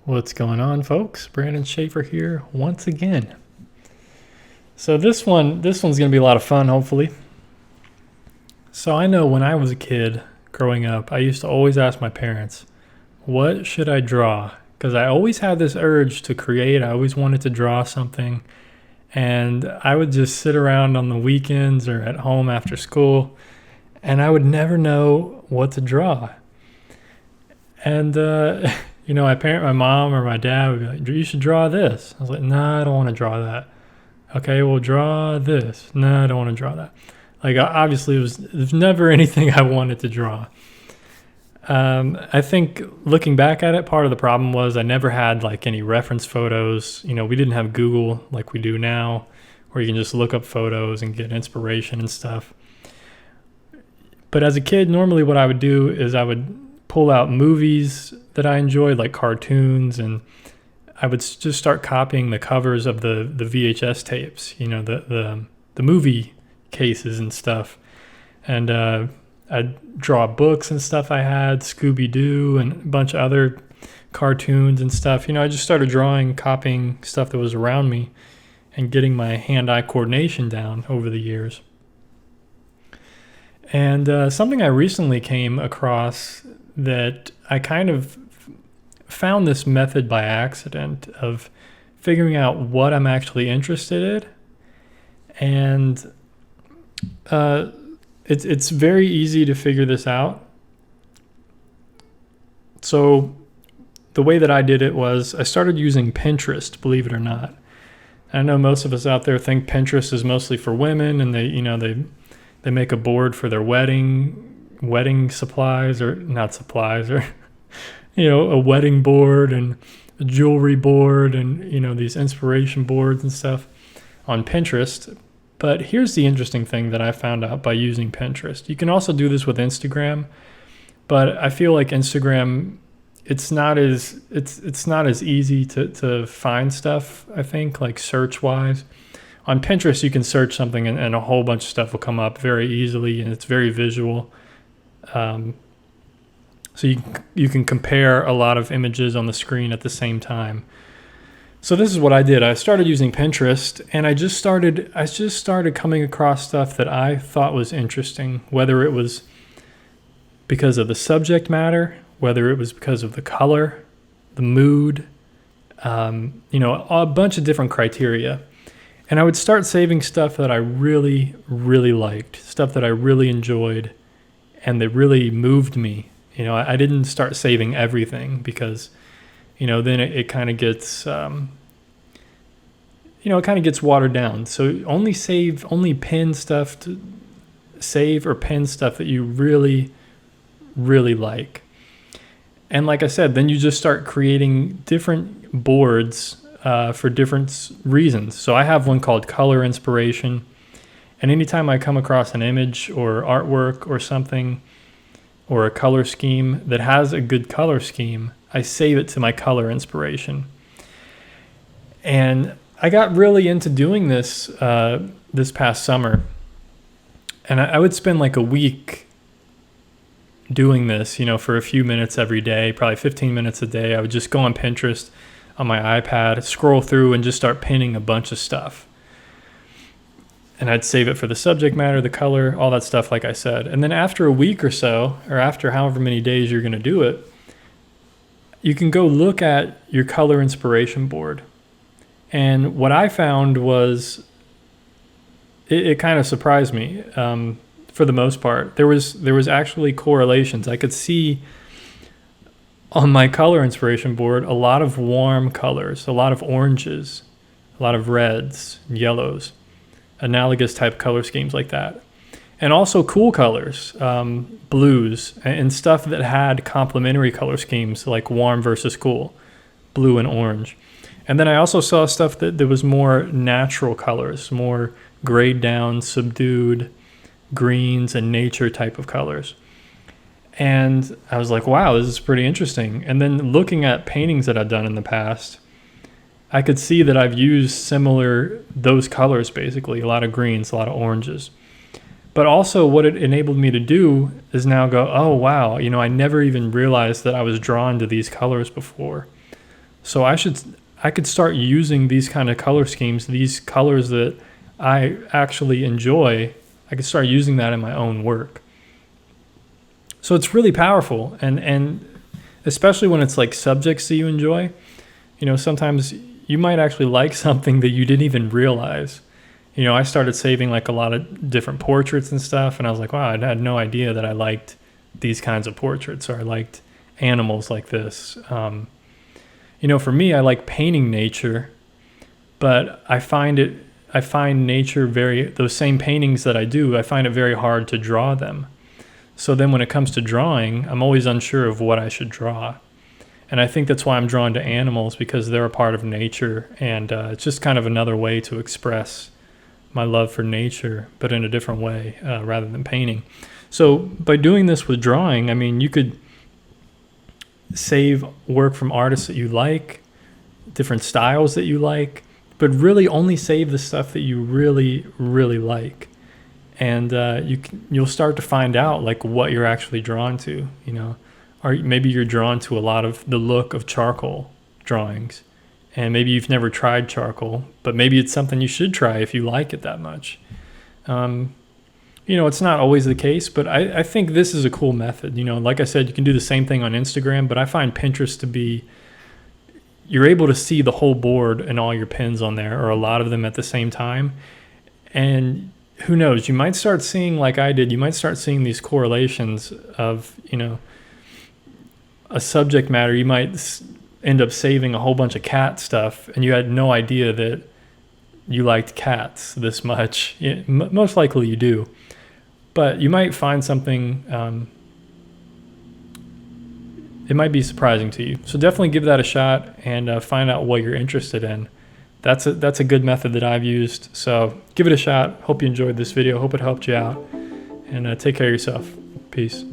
What's going on, folks? Brandon Schaefer here once again. So this one's gonna be a lot of fun, hopefully. So I know when I was a kid growing up, I used to always ask my parents, "What should I draw?" Because I always had this urge to create. I always wanted to draw something, and I would just sit around on the weekends or at home after school, and I would never know what to draw. And my mom or my dad would be like, "You should draw this." I was like, "Nah, I don't want to draw that." "Okay, well, draw this." "No, I don't want to draw that." Like, obviously, there's never anything I wanted to draw. I think looking back at it, part of the problem was I never had like any reference photos. We didn't have Google like we do now, where you can just look up photos and get inspiration and stuff. But as a kid, normally what I would do is I would pull out movies that I enjoyed, like cartoons, and I would just start copying the covers of the VHS tapes, the movie cases and stuff. And I'd draw books and stuff I had, Scooby-Doo and a bunch of other cartoons and stuff. I just started drawing, copying stuff that was around me and getting my hand-eye coordination down over the years. And something I recently came across that I kind of found this method by accident of figuring out what I'm actually interested in. And it's very easy to figure this out. So the way that I did it was I started using Pinterest, believe it or not. I know most of us out there think Pinterest is mostly for women, and they make a board for their wedding supplies, or not supplies, or a wedding board and a jewelry board and these inspiration boards and stuff on Pinterest. But here's the interesting thing that I found out by using Pinterest. You can also do this with Instagram, but I feel like Instagram, it's not as easy to find stuff, I think, like search wise. On Pinterest, you can search something and a whole bunch of stuff will come up very easily, and it's very visual. So you can compare a lot of images on the screen at the same time. So this is what I did. I started using Pinterest, and I just started coming across stuff that I thought was interesting, whether it was because of the subject matter, whether it was because of the color, the mood, a bunch of different criteria. And I would start saving stuff that I really, really liked, stuff that I really enjoyed, and that really moved me. I didn't start saving everything because, then it kind of gets, it kind of gets watered down. So only pin stuff to save, or pin stuff that you really, really like. And like I said, then you just start creating different boards for different reasons. So I have one called Color Inspiration. And anytime I come across an image or artwork or something, or a color scheme that has a good color scheme, I save it to my Color Inspiration. And I got really into doing this this past summer. And I would spend like a week doing this, for a few minutes every day, probably 15 minutes a day. I would just go on Pinterest on my iPad, scroll through, and just start pinning a bunch of stuff. And I'd save it for the subject matter, the color, all that stuff, like I said. And then after a week or so, or after however many days you're going to do it, you can go look at your Color Inspiration board. And what I found was, it kind of surprised me. For the most part, there was actually correlations. I could see on my Color Inspiration board a lot of warm colors, a lot of oranges, a lot of reds, yellows, analogous type color schemes like that. And also cool colors, blues, and stuff that had complementary color schemes like warm versus cool, blue and orange. And then I also saw stuff that was more natural colors, more grayed down, subdued greens and nature type of colors. And I was like, wow, this is pretty interesting. And then looking at paintings that I've done in the past, I could see that I've used those colors basically, a lot of greens, a lot of oranges. But also what it enabled me to do is now go, oh, wow, I never even realized that I was drawn to these colors before. So I could start using these kind of color schemes, these colors that I actually enjoy. I could start using that in my own work. So it's really powerful, and especially when it's like subjects that you enjoy. You know, sometimes you might actually like something that you didn't even realize. You know, I started saving like a lot of different portraits and stuff, and I was like, wow, I had no idea that I liked these kinds of portraits, or I liked animals like this. You know, for me, I like painting nature, but I find nature those same paintings that I do, I find it very hard to draw them. So then when it comes to drawing, I'm always unsure of what I should draw. And I think that's why I'm drawn to animals, because they're a part of nature, and it's just kind of another way to express my love for nature, but in a different way, rather than painting. So by doing this with drawing, I mean, you could save work from artists that you like, different styles that you like, but really only save the stuff that you really, really like. And you'll start to find out like what you're actually drawn to, you know. Or maybe you're drawn to a lot of the look of charcoal drawings, and maybe you've never tried charcoal, but maybe it's something you should try if you like it that much. You know, it's not always the case, but I think this is a cool method. You know, like I said, you can do the same thing on Instagram, but I find Pinterest to be, you're able to see the whole board and all your pins on there, or a lot of them at the same time. And who knows, you might start seeing, like I did, you might start seeing these correlations of, you know, a subject matter. You might end up saving a whole bunch of cat stuff, and you had no idea that you liked cats this much. Most likely you do. But you might find something, it might be surprising to you. So definitely give that a shot, and find out what you're interested in. That's a good method that I've used. So give it a shot. Hope you enjoyed this video. Hope it helped you out. And take care of yourself. Peace.